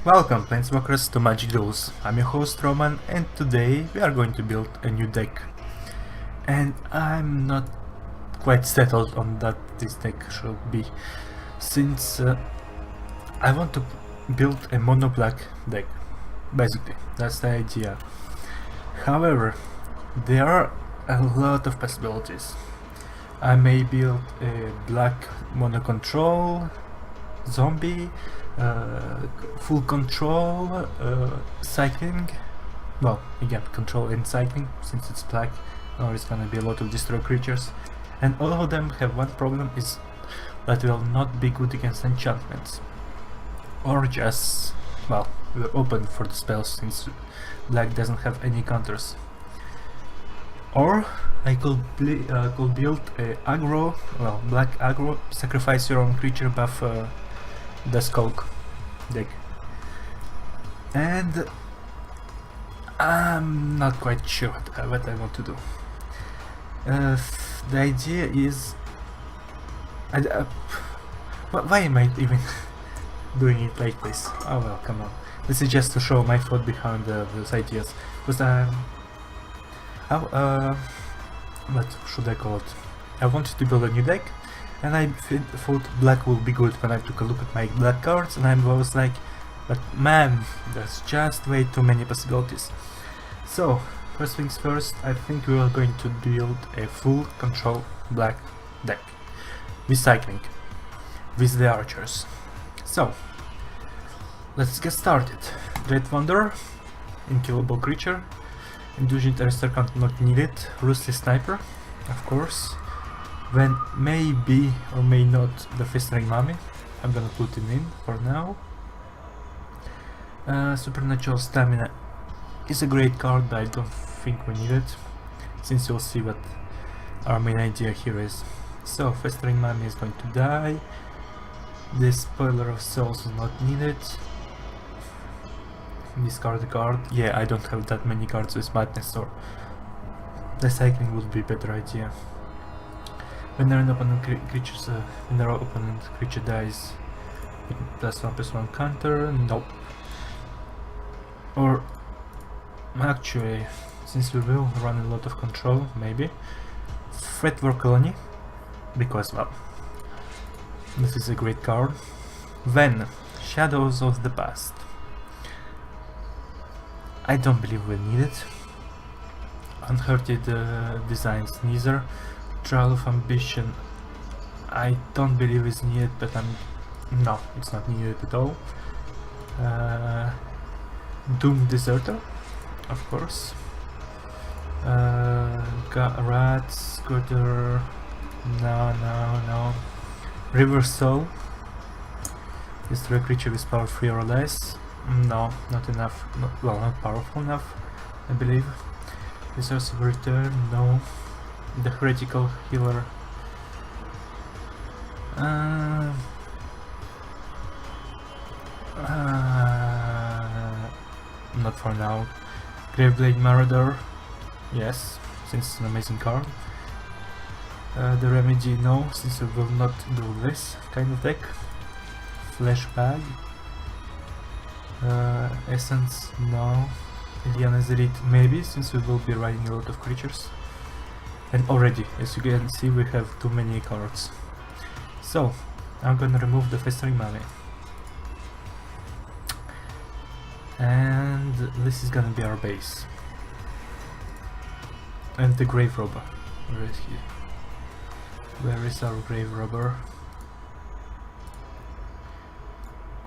Welcome, Planeswalkers, to Magic Duels. I'm your host Roman, and today we are going to build a new deck. And I'm not quite settled on that this deck should be, since I want to build a mono black deck. Basically, that's the idea. However, there are a lot of possibilities. I may build a black mono control, zombie, full control, cycling. Well, again, control and cycling, since it's black, or it's gonna be a lot of destroy creatures. And all of them have one problem, is that will not be good against enchantments. Or just, well, we're open for the spells since black doesn't have any counters. Or I could build a aggro, well, black aggro, sacrifice your own creature, buff the Skulk deck. And I'm not quite sure what I want to do. The idea is... why am I even doing it like this? Oh well, come on. This is just to show my thought behind those ideas. Because what should I call it? I wanted to build a new deck, and I thought black will be good when I took a look at my black cards, and I was like, but man, there's just way too many possibilities. So, first things first, I think we are going to build a full control black deck. With cycling. With the archers. So, let's get started. Dread Wanderer, unkillable creature. Indulgent Aristocrat not needed. Ruthless Sniper, of course. When maybe or may not the Festering Mummy, I'm gonna put him in for now. Supernatural Stamina is a great card, but I don't think we need it, since you'll see what our main idea here is. So, Festering Mummy is going to die. The Spoiler of Souls is not needed. Discard the card. Yeah, I don't have that many cards with Madness, so the cycling would be a better idea. When an opponent creature dies, +1/+1 counter. Nope. Or actually, since we will run a lot of control, maybe Fretwork Colony, because well, this is a great card. Then Shadows of the Past. I don't believe we need it. Unhurted Designs neither. Trial of Ambition, I don't believe is needed, but no, it's not needed at all. Doom Deserter, of course. Rat, Scooter, no. River Soul, destroy creature with power 3 or less. No, not enough. Well, not powerful enough, I believe. Resource of Return, no. The Heretical Healer. Not for now. Gravedigger Marauder, yes, since it's an amazing card. The Remedy, no, since we will not do this kind of deck. Flesh Bag. Essence, no. Liliana's Elite, maybe, since we will be riding a lot of creatures. And already, as you can see, we have too many cards. So, I'm gonna remove the Festering Mummy. And this is gonna be our base. And the Grave Robber. Where is he? Where is our Grave Robber?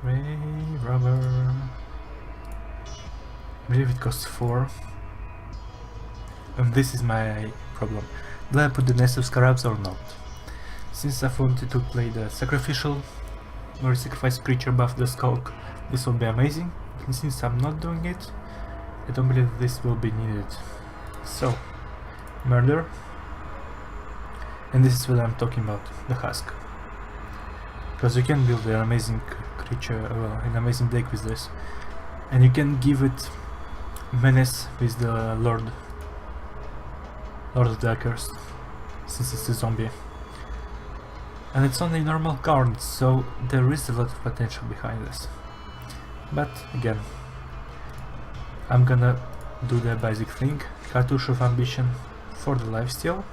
Grave Robber. I believe it costs 4. And this is my problem. Do I put the Nest of Scarabs or not? Since I wanted to play the sacrificial, or sacrifice creature buff the Skulk, this will be amazing. And since I'm not doing it, I don't believe this will be needed. So, Murder. And this is what I'm talking about, the Husk. Because you can build an amazing creature, an amazing deck with this. And you can give it Menace with the Lord of the Accursed, since it's a zombie. And it's only normal cards, so there is a lot of potential behind this. But again, I'm gonna do the basic thing. Cartouche of Ambition for the lifesteal.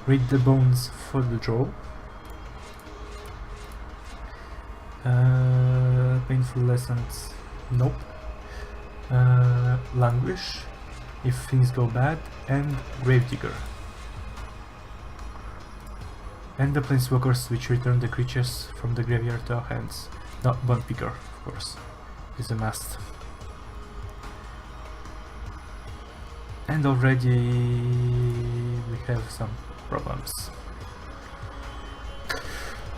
Read the Bones for the draw. Painful Lessons, nope. Languish, if things go bad, and Gravedigger. And the Planeswalkers, which return the creatures from the graveyard to our hands. No, Bone Picker, of course, is a must. And already we have some problems.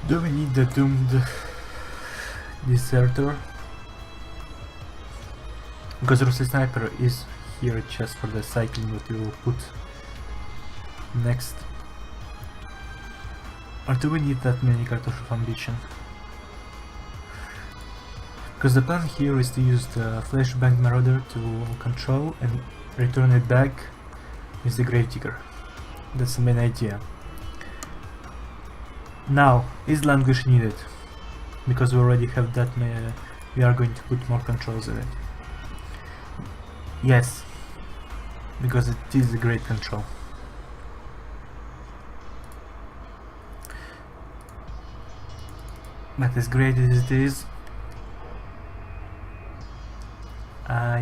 Do we need the Doomed Deserter? Because Ruthless Sniper is here just for the cycling that we will put next. Or do we need that many Cartouche of Ambition? Because the plan here is to use the Flashbang Marauder to control and return it back with the Gravedigger. That's the main idea. Now, is Languish needed? Because we already have that, we are going to put more controls in it. Yes, because it is a great control. But as great as it is, I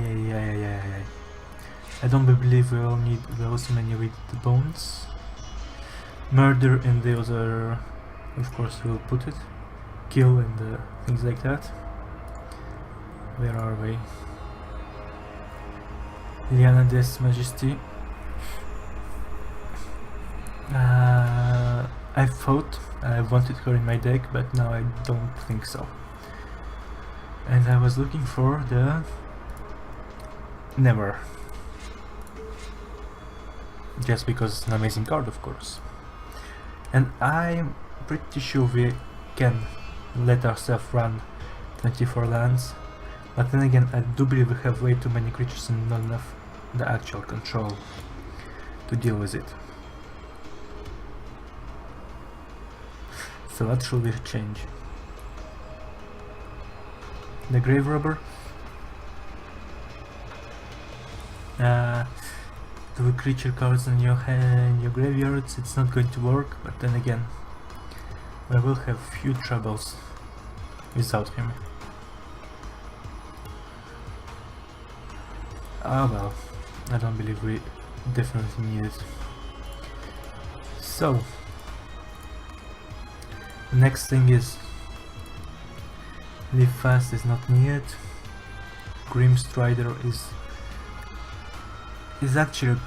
don't believe we will need those many with the bones. Murder and the other, of course, we'll put it. Kill and things like that. Where are we? Liliana Death's Majesty. I thought I wanted her in my deck, but now I don't think so. And I was looking for the Never. Just because it's an amazing card, of course. And I'm pretty sure we can let ourselves run 24 lands, but then again I do believe we have way too many creatures and not enough the actual control to deal with it. So what should we change? The Grave Robber? The creature cards in your graveyards, it's not going to work, but then again we will have few troubles without him. Ah well, I don't believe we definitely need it. So, next thing is Live Fast is not needed. Grim Strider is actually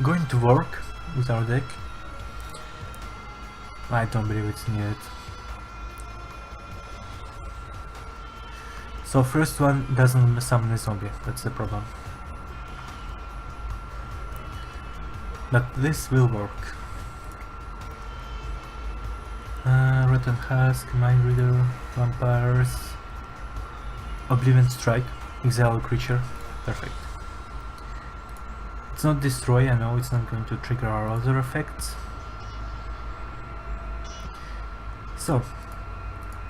going to work with our deck. I don't believe it's needed. So first one doesn't summon a zombie, that's the problem. But this will work. Rotten Husk, Mind Reader, Vampires, Oblivion Strike, exile creature, perfect. It's not destroy, I know it's not going to trigger our other effects. So,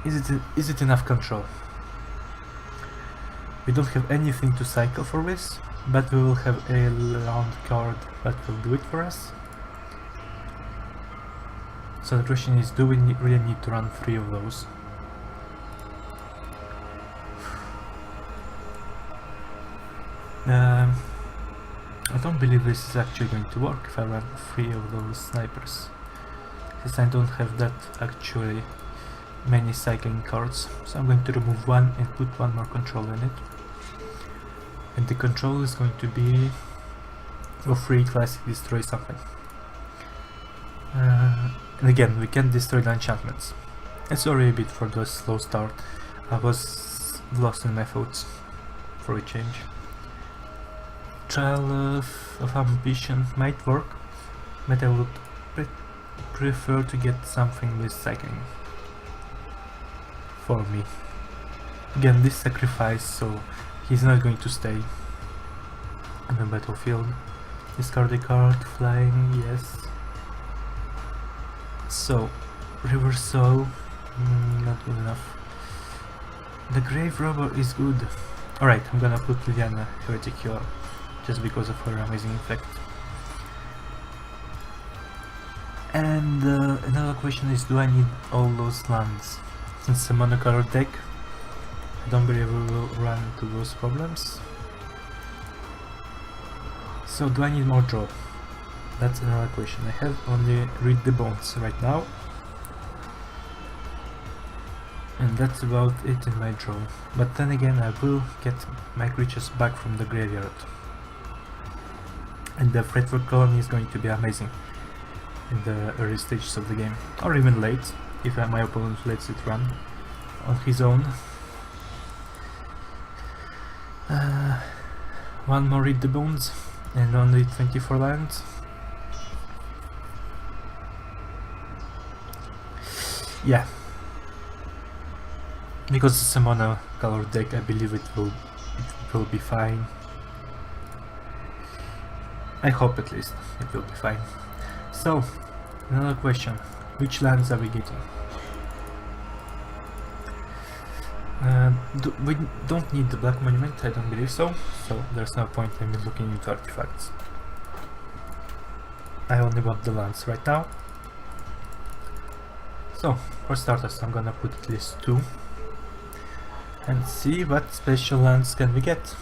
is it enough control? We don't have anything to cycle for this, but we will have a round card that will do it for us. So the question is, do we really need to run 3 of those? I don't believe this is actually going to work if I run 3 of those snipers, since I don't have that actually many cycling cards. So I'm going to remove one and put one more control in it. And the control is going to be for free classic destroy something. And again, we can destroy the enchantments. And sorry a bit for the slow start, I was lost in my thoughts for a change. Trial of Ambition might work, but I would prefer to get something with cycling for me. Again, this sacrifice, so he's not going to stay on the battlefield. Discard a card, flying, yes. So, River Soul, not good enough. The grave robber is good. Alright, I'm gonna put Liliana heretic healer just because of her amazing effect. And another question is, do I need all those lands? Since it's a monocolor deck, I don't believe we will run into those problems. So do I need more draw? That's another question. I have only read the bones right now. And that's about it in my draw. But then again, I will get my creatures back from the graveyard. And the Fretwork Colony is going to be amazing in the early stages of the game. Or even late, if my opponent lets it run on his own. One more read the bones and only 24 lands. Yeah. Because it's a mono color deck, I believe it will be fine. I hope at least it will be fine. So, another question. Which lands are we getting? We don't need the Black Monument, I don't believe so. So there's no point in me looking into artifacts. I only want the lands right now. So, for starters, I'm gonna put at least 2. And see what special lands can we get,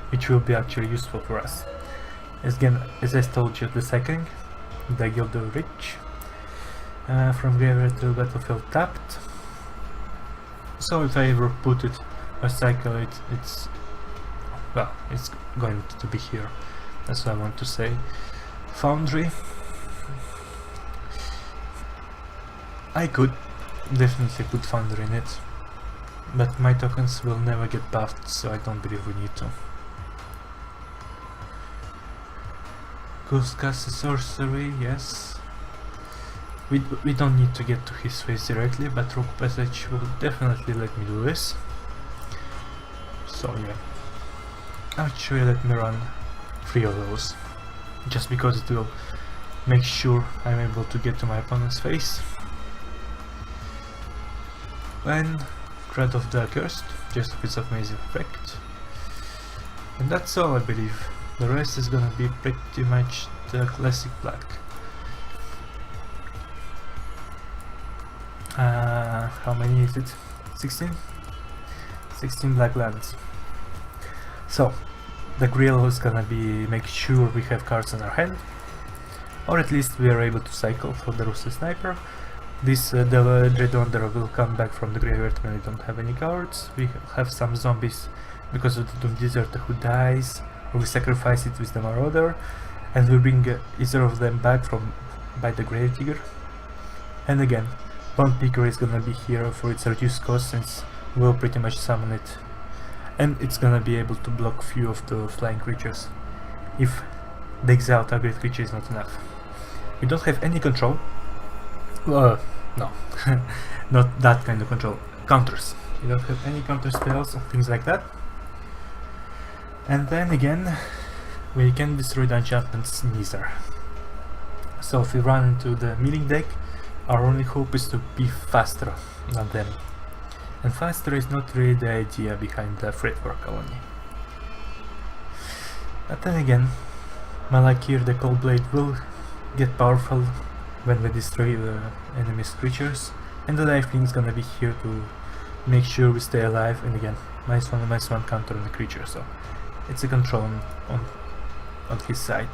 which will be actually useful for us. Again, as I told you, the second, the Guild of Rich, from graveyard to battlefield tapped. So if I ever put it or cycle it, it's going to be here. That's what I want to say. Foundry. I could definitely put Foundry in it. But my tokens will never get buffed, so I don't believe we need to. Ghost cast sorcery, yes. We don't need to get to his face directly, but Rogue Passage will definitely let me do this. So yeah. Actually let me run 3 of those. Just because it will make sure I'm able to get to my opponent's face. And Threat of the Accursed, just with its amazing effect. And that's all, I believe. The rest is gonna be pretty much the classic black. How many is it? 16? 16 black lands. So, the grill is gonna be make sure we have cards in our hand, or at least we are able to cycle for the Rusty Sniper. This the Dread Wanderer will come back from the graveyard when we don't have any cards. We have some zombies because of the Doom Desert who dies, or we sacrifice it with the Marauder, and we bring either of them back by the Gravedigger. And again, Bond Picker is gonna be here for its reduced cost, since we'll pretty much summon it, and it's gonna be able to block few of the flying creatures if the exile target creature is not enough. We don't have any control. No, not that kind of control. Counters. We don't have any counter spells or things like that. And then again, we can destroy the enchantments neither. So if we run into the milling deck, our only hope is to be faster than them. And faster is not really the idea behind the Fretwork Colony. But then again, Malakir the Cold Blade will get powerful when we destroy the enemy's creatures, and the Lifelink is gonna be here to make sure we stay alive, and again, -1/-1 counter on the creature, so it's a control on his side.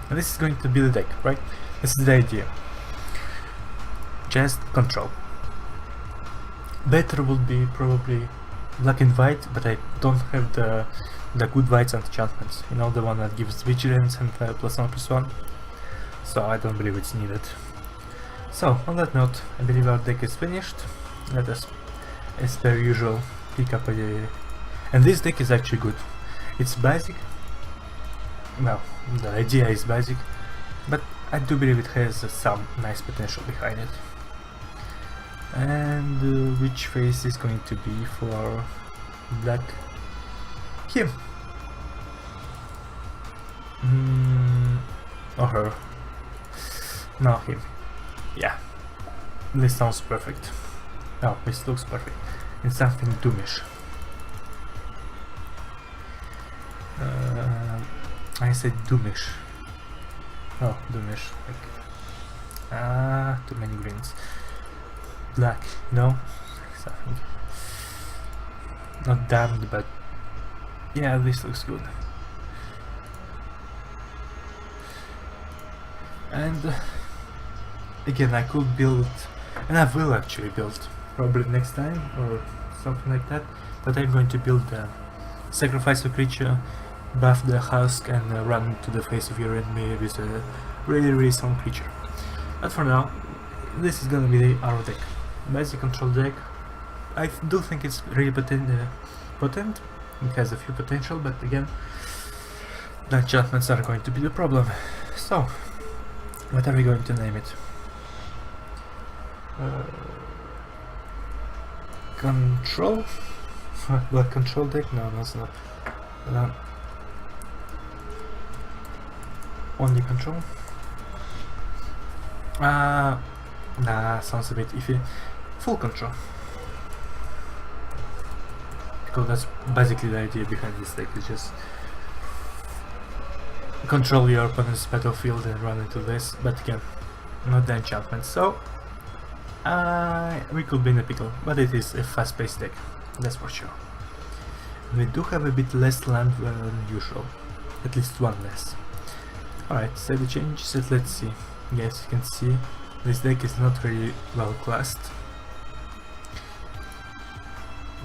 And this is going to be the deck, right? This is the idea. Just control. Better would be probably black and white, but I don't have the good whites enchantments, you know, the one that gives vigilance and +1/+1, so I don't believe it's needed. So, on that note, I believe our deck is finished. Let us, as per usual, pick up a... And this deck is actually good. It's basic. Well, the idea is basic, but I do believe it has some nice potential behind it. And which face is going to be for black? Him! Or her. No, him. Yeah, this sounds perfect. Oh, this looks perfect. in something doomish. I said doomish. Oh, doomish. Like, too many greens. Black, no? Something. Not damned, but yeah, this looks good. And again, I could build, and I will actually build, probably next time or something like that, but I'm going to build a sacrificial creature, buff the husk, and run to the face of your enemy with a really strong creature. But for now, this is gonna be our deck. Basic control deck. I do think it's really potent. It has a few potential, but again, the enchantments are going to be the problem. So, what are we going to name it? Control? Black control deck? No, that's not. Only control? Nah, sounds a bit iffy. Full control. Because that's basically the idea behind this deck, is just control your opponent's battlefield and run into this, but again, not the enchantment. So, we could be in a pickle, but it is a fast-paced deck, that's for sure. We do have a bit less land than usual, at least one less. Alright, save the changes and let's see. Yes, you can see this deck is not really well classed.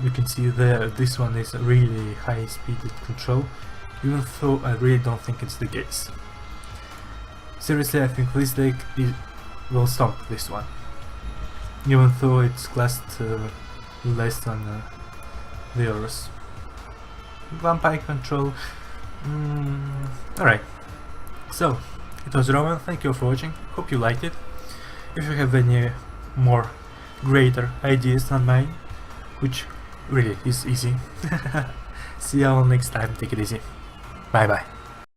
You can see there, this one is really high speeded control, even though I really don't think it's the case. Seriously, I think this deck will stomp this one, even though it's classed less than the others. Vampire control. Alright, so it was Roman, thank you for watching, hope you liked it. If you have any more greater ideas than mine, which really is easy, see you all next time, take it easy, bye bye.